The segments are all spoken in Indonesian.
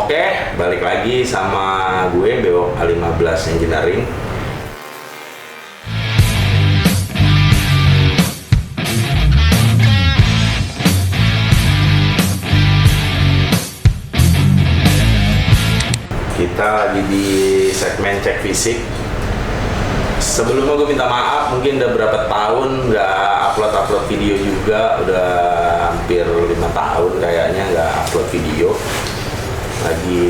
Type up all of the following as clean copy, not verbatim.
Oke, balik lagi sama gue Bewok A15 Engineering. Kita lagi di segmen cek fisik. Sebelumnya gue minta maaf, mungkin udah berapa tahun nggak upload video juga, udah hampir 5 tahun kayaknya nggak upload video. Lagi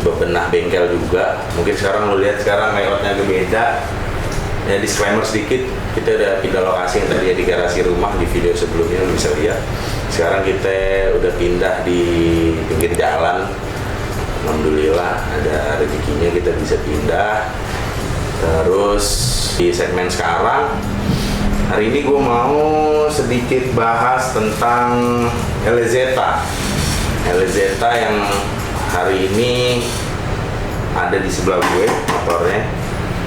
bebenah bengkel juga. Mungkin sekarang lo lihat sekarang layoutnya agak beda. Ya, disclaimer sedikit, kita udah pindah lokasi yang tadinya di garasi rumah di video sebelumnya lo bisa lihat. Sekarang kita udah pindah di pinggir jalan. Alhamdulillah ada rezekinya kita bisa pindah. Terus di segmen sekarang, hari ini gue mau sedikit bahas tentang LZ yang hari ini ada di sebelah gue motornya.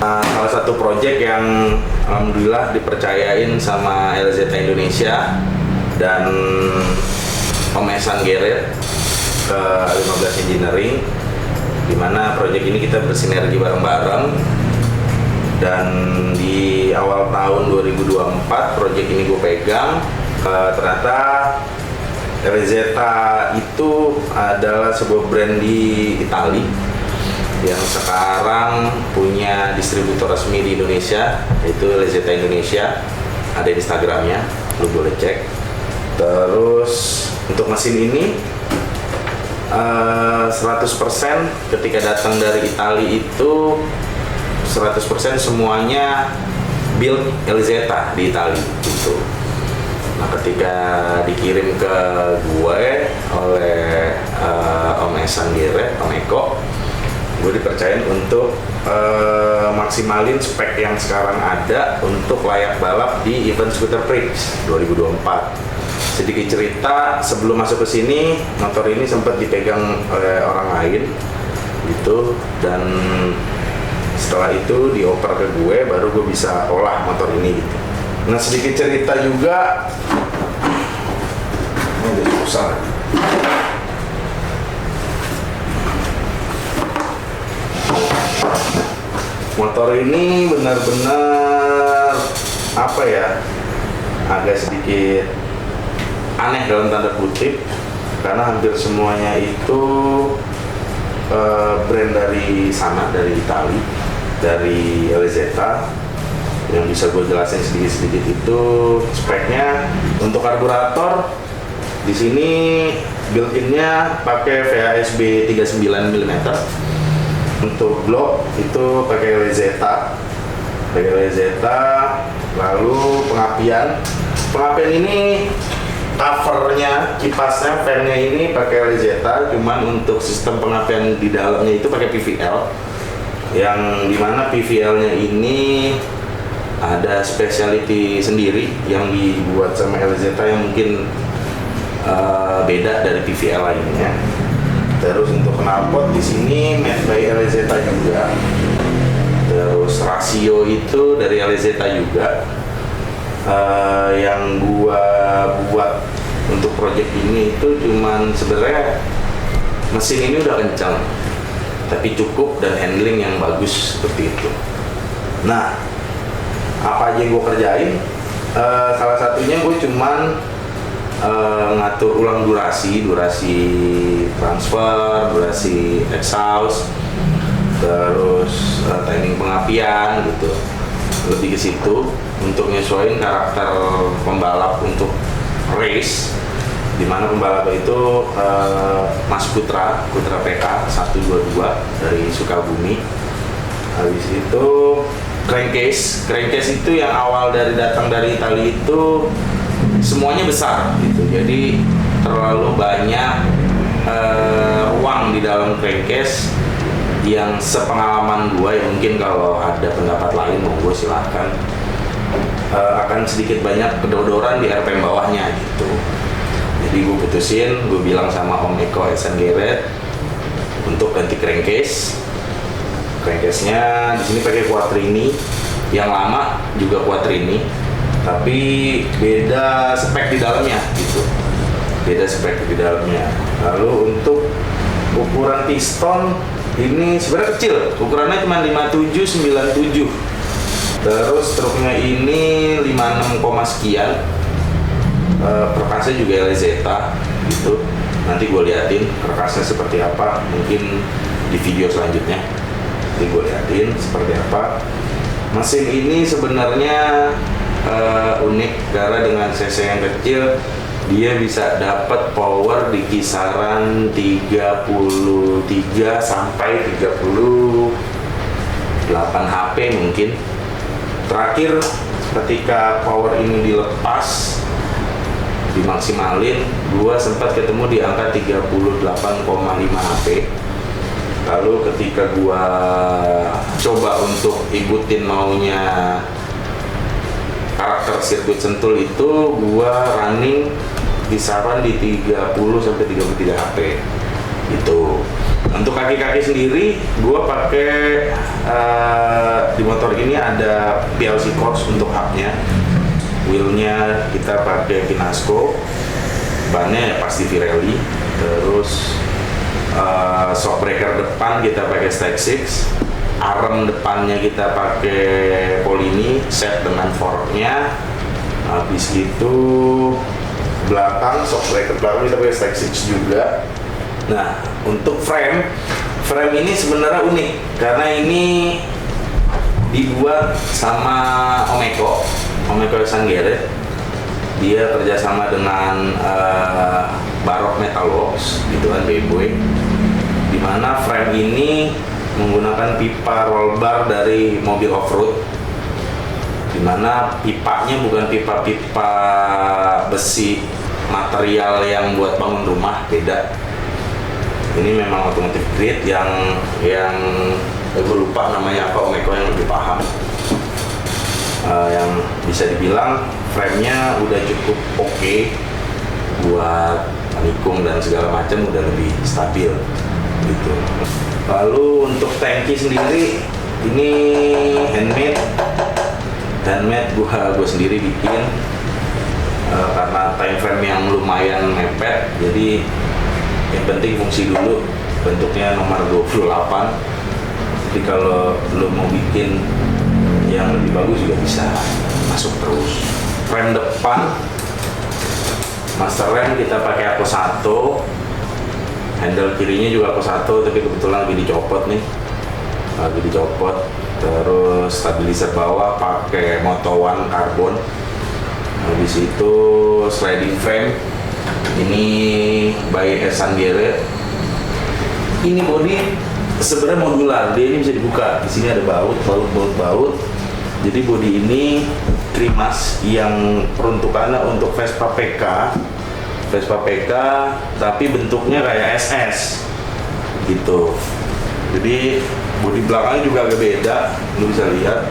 Salah satu project yang alhamdulillah dipercayain sama LZ Indonesia dan Om Esan Geret ke 15 Engineering, dimana project ini kita bersinergi bareng-bareng. Dan di awal tahun 2024 project ini gue pegang. Ternyata Elezeta itu adalah sebuah brand di Itali yang sekarang punya distributor resmi di Indonesia, yaitu Elezeta Indonesia. Ada di Instagramnya, lu boleh cek. Terus untuk mesin ini 100% ketika datang dari Itali itu 100% semuanya build Elezeta di Itali gitu. Nah, ketika dikirim ke gue oleh Om Esan Geret, Om Eko, gue dipercayain untuk maksimalin spek yang sekarang ada untuk layak balap di event Scooter Prix 2024. Sedikit cerita, sebelum masuk ke sini, motor ini sempat dipegang oleh orang lain gitu, dan setelah itu dioper ke gue, baru gue bisa olah motor ini gitu. Nah, sedikit cerita juga, ini jadi susah. Motor ini benar-benar apa ya, agak sedikit aneh dalam tanda kutip, karena hampir semuanya itu brand dari sana, dari Itali, dari Elezeta. Yang bisa gue jelasin sedikit-sedikit itu speknya. Untuk karburator di sini built-innya pakai VASB 39 mm. Untuk blok itu pakai Elezeta. Lalu pengapian ini covernya, kipasnya, fan-nya ini pakai Elezeta, cuman untuk sistem pengapian di dalamnya itu pakai PVL, yang dimana PVL-nya ini ada specialty sendiri yang dibuat sama Elezeta yang mungkin beda dari PVL lainnya. Terus untuk knalpot di sini made by Elezeta juga. Terus rasio itu dari Elezeta juga. Yang gua buat untuk project ini itu cuman sebenarnya mesin ini udah kencang, tapi cukup dan handling yang bagus seperti itu. Nah, apa aja yang gue kerjain? Salah satunya gue cuman ngatur ulang durasi transfer, durasi exhaust, terus timing pengapian gitu. Lebih ke situ untuk nyesuaiin karakter pembalap untuk race, dimana pembalap itu Mas Putra PK 122 dari Sukabumi. Habis itu crankcase itu yang awal datang dari Italia itu semuanya besar gitu, jadi terlalu banyak ruang di dalam crankcase. Yang sepengalaman gue, ya mungkin kalau ada pendapat lain monggo silahkan, akan sedikit banyak kedodoran di RPM bawahnya gitu. Jadi gue putusin, gue bilang sama Om Eko Esan Geret untuk ganti crankcase-nya di sini pakai Quattrini, yang lama juga Quattrini, tapi beda spek di dalamnya gitu. Lalu untuk ukuran piston ini sebenarnya kecil, ukurannya cuma 5797. Terus truknya ini 56, sekian. Kerkasnya juga LZ gitu. Nanti gue liatin kerkasnya seperti apa, mungkin di video selanjutnya. Nanti gue liatin seperti apa. Mesin ini sebenarnya unik karena dengan cc yang kecil dia bisa dapat power di kisaran 33 sampai 38 HP mungkin. Terakhir ketika power ini dilepas dimaksimalin, gua sempat ketemu di angka 38,5 HP. Lalu ketika gua coba untuk ikutin maunya karakter sirkuit Sentul itu, gua running kisaran di 30 sampai 33 HP. Itu. Untuk kaki-kaki sendiri, gua pakai di motor ini ada PLC Cox untuk hubnya. Wheelnya kita pakai Pinasco, bannya ya pasti Pirelli. Terus shock breaker depan kita pakai Stag 6, arm depannya kita pakai Polini set dengan forknya. Habis itu belakang shock breaker belakang kita pakai Stag 6 juga. Nah, untuk frame ini sebenarnya unik karena ini dibuat sama Omeko Sangere. Dia kerjasama dengan Barok Metal Works gitu kan, BBW. Dimana frame ini menggunakan pipa roll bar dari mobil off-road. Dimana pipanya bukan pipa-pipa besi material yang buat bangun rumah, beda. Ini memang automotive grade yang gue lupa namanya apa, Omeko yang lebih paham. Yang bisa dibilang frame-nya udah cukup oke buat menikung dan segala macam, udah lebih stabil gitu. Lalu untuk tangki sendiri ini handmade gua sendiri bikin karena time frame yang lumayan mepet, jadi yang penting fungsi dulu. Bentuknya nomor 28, tapi kalau lo mau bikin yang lebih bagus juga bisa masuk terus. Rem depan master rem kita pakai Ako 1, handle kirinya juga Ako 1, tapi kebetulan lagi dicopot. Terus stabilizer bawah pakai Moto1 karbon. Habis itu sliding frame ini by Sangere. Ini bodi sebenarnya modular, dia ini bisa dibuka. Di sini ada baut. Jadi bodi ini Trimas yang peruntukannya untuk Vespa PK, tapi bentuknya kayak SS gitu. Jadi bodi belakangnya juga agak beda, lu bisa lihat.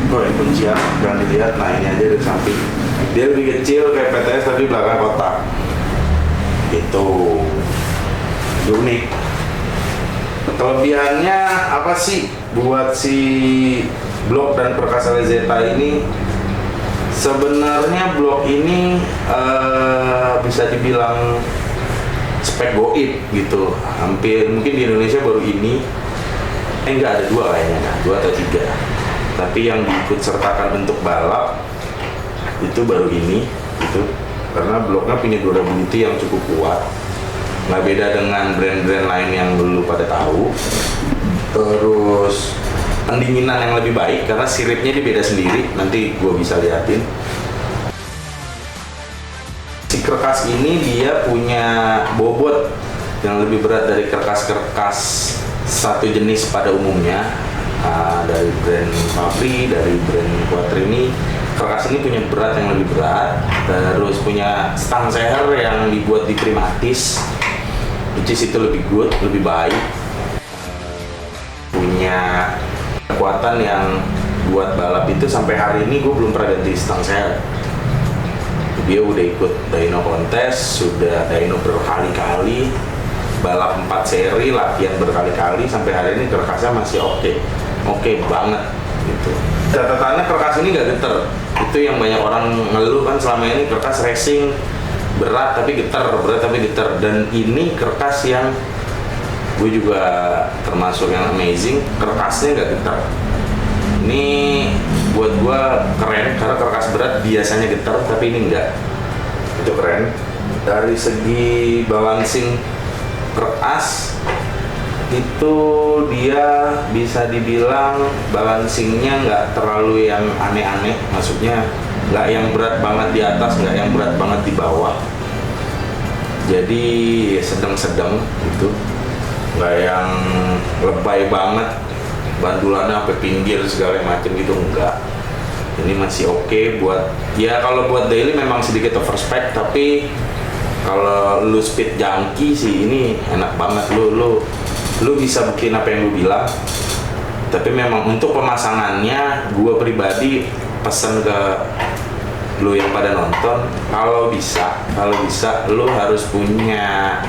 Ini kuncian, jangan dilihat. Nah, ini aja dari samping. Dia lebih kecil kayak PTS tapi belakang kotak. Gitu. Unik. Kelebihannya apa sih buat si blok dan perkasa LZ ini? Sebenarnya blok ini bisa dibilang spek goib gitu. Hampir mungkin di Indonesia baru ini. Enggak, ada 2 kayaknya, 2 atau 3. Tapi yang diikut sertakan bentuk balap itu baru ini gitu. Karena bloknya punya durability yang cukup kuat. Nggak beda dengan brand-brand lain yang dulu pada tahu. Terus pendinginan yang lebih baik karena siripnya dia beda sendiri, nanti gue bisa liatin. Si kerkas ini dia punya bobot yang lebih berat dari kerkas-kerkas satu jenis pada umumnya. Dari brand Fabri, dari brand Quattrini, kerkas ini punya berat yang lebih berat. Terus punya stang seher yang dibuat di Primatis, which is itu lebih good, lebih baik. Punya kekuatan yang buat balap itu sampai hari ini gue belum pernah ganti stang seher. Dia udah ikut dyno kontes, sudah dyno berkali-kali, balap 4 seri, latihan berkali-kali, sampai hari ini kerkasnya masih oke banget gitu. Catatannya kerkas ini gak geter, itu yang banyak orang ngeluh kan selama ini kerkas racing berat tapi getar, dan ini kertas yang gue juga termasuk yang amazing, kertasnya nggak getar. Ini buat gue keren karena kertas berat biasanya getar tapi ini enggak. Itu keren. Dari segi balancing kertas itu dia bisa dibilang balancingnya nggak terlalu yang aneh-aneh, maksudnya nggak yang berat banget di atas, nggak yang berat banget di bawah, jadi sedang-sedang gitu, nggak yang lebay banget bandulannya sampai pinggir segala macam gitu, enggak. Ini masih oke buat ya, kalau buat daily memang sedikit overspec, tapi kalau lu speed junkie sih ini enak banget. Lu bisa bikin apa yang lu bilang, tapi memang untuk pemasangannya gue pribadi pesan ke lu yang pada nonton, kalau bisa lu harus punya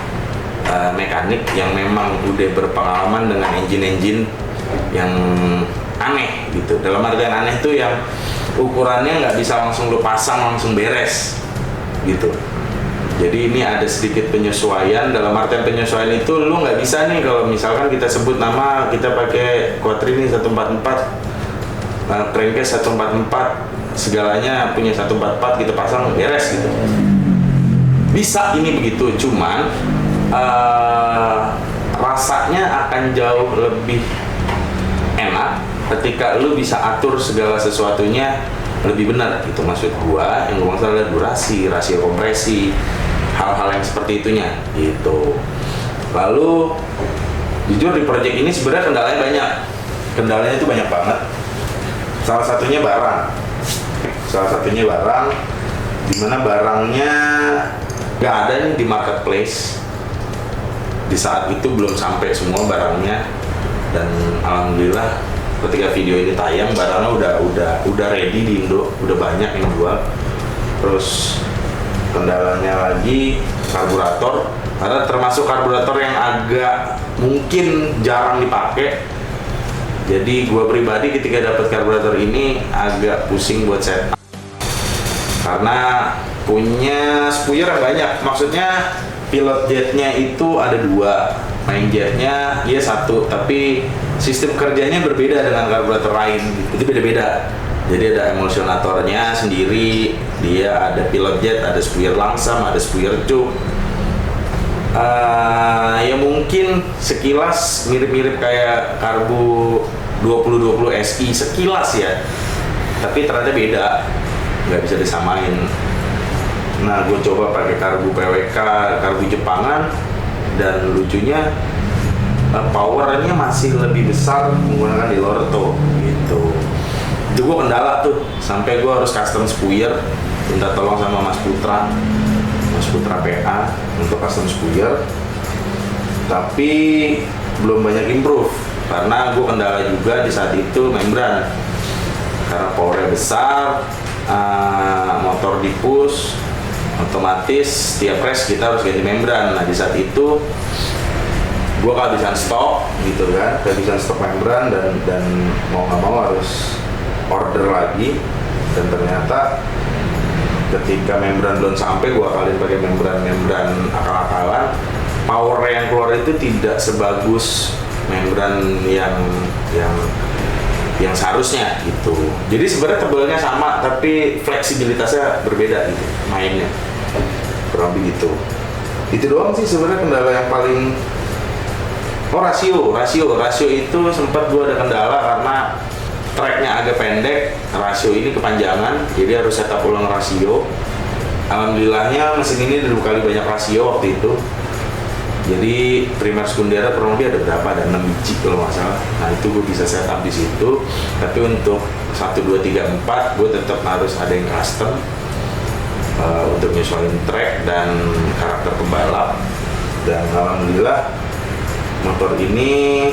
mekanik yang memang udah berpengalaman dengan engine yang aneh gitu. Dalam artian aneh tuh yang ukurannya nggak bisa langsung lu pasang langsung beres gitu. Jadi ini ada sedikit penyesuaian. Dalam artian penyesuaian itu lu nggak bisa nih kalau misalkan kita sebut nama, kita pakai Quattrini 144, crankcase 144, segalanya punya 144 kita pasang beres gitu. Bisa ini begitu, cuman rasanya akan jauh lebih enak ketika lu bisa atur segala sesuatunya lebih benar gitu. Maksud gua yang gua maksud adalah durasi, rasio kompresi, hal-hal yang seperti itunya gitu. Lalu jujur di project ini sebenarnya kendalanya itu banyak banget. Salah satunya barang dimana barangnya nggak ada nih di marketplace. Di saat itu belum sampai semua barangnya, dan alhamdulillah ketika video ini tayang barangnya udah ready di Indo, udah banyak yang jual. Terus kendalanya lagi karburator, karena termasuk karburator yang agak mungkin jarang dipakai. Jadi gue pribadi ketika dapat karburator ini agak pusing buat setup karena punya spuyer yang banyak. Maksudnya pilot jetnya itu ada 2, main jetnya dia 1, tapi sistem kerjanya berbeda dengan karburator lain, itu beda-beda. Jadi ada emulsionatornya sendiri, dia ada pilot jet, ada spuyer langsam, ada spuyer cup. Ya mungkin sekilas mirip-mirip kayak karbu 2020 SI sekilas ya, tapi ternyata beda, nggak bisa disamain. Nah, gue coba pakai karbu PWK, karbu Jepangan, dan lucunya powernya masih lebih besar menggunakan di Lorto gitu. Itu gue kendala tuh, sampai gue harus custom spuyer, minta tolong sama Mas Putra PA untuk custom spuyer. Tapi belum banyak improve karena gue kendala juga di saat itu membran, karena powernya besar, motor di push, otomatis tiap race kita harus ganti membran. Nah di saat itu gue kehabisan stok gitu kan, membran, dan mau nggak mau harus order lagi. Dan ternyata ketika membran belum sampai, gue akalin pakai membran akal-akalan, power yang keluar itu tidak sebagus membran yang seharusnya gitu. Jadi sebenarnya tebalnya sama tapi fleksibilitasnya berbeda gitu mainnya, kurang lebih gitu. Itu doang sih sebenarnya kendala yang paling. Rasio itu sempat gua ada kendala karena tracknya agak pendek, rasio ini kepanjangan, jadi harus setup ulang rasio. Alhamdulillahnya mesin ini 2 kali banyak rasio waktu itu. Jadi primer sekundera kurang lebih ada berapa? Ada 6 biji kalau nggak salah. Nah itu gue bisa setup di situ. Tapi untuk 1, 2, 3, 4 gue tetap harus ada yang custom untuk nyesuaiin track dan karakter pembalap. Dan alhamdulillah motor ini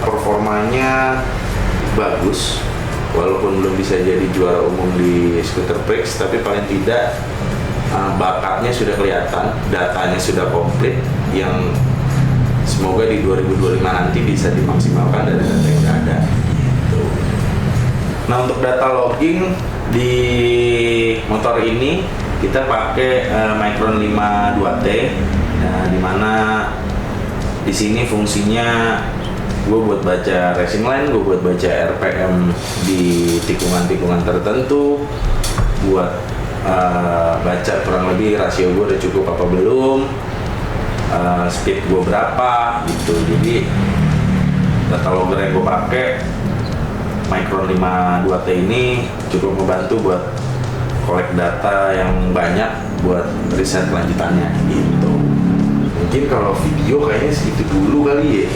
performanya bagus, walaupun belum bisa jadi juara umum di Scooter Prix, tapi paling tidak bakatnya sudah kelihatan, datanya sudah komplit, yang semoga di 2025 nanti bisa dimaksimalkan dari data yang ada gitu. Nah untuk data logging di motor ini kita pakai Micron 52T, nah, dimana di sini fungsinya gue buat baca racing line, gue buat baca RPM di tikungan-tikungan tertentu, buat baca kurang lebih rasio gue udah cukup apa belum, speed gue berapa gitu. Jadi data logger yang gue pakai Micron 52T ini cukup membantu buat collect data yang banyak buat riset lanjutannya gitu. Mungkin kalau video kayaknya segitu dulu kali ya.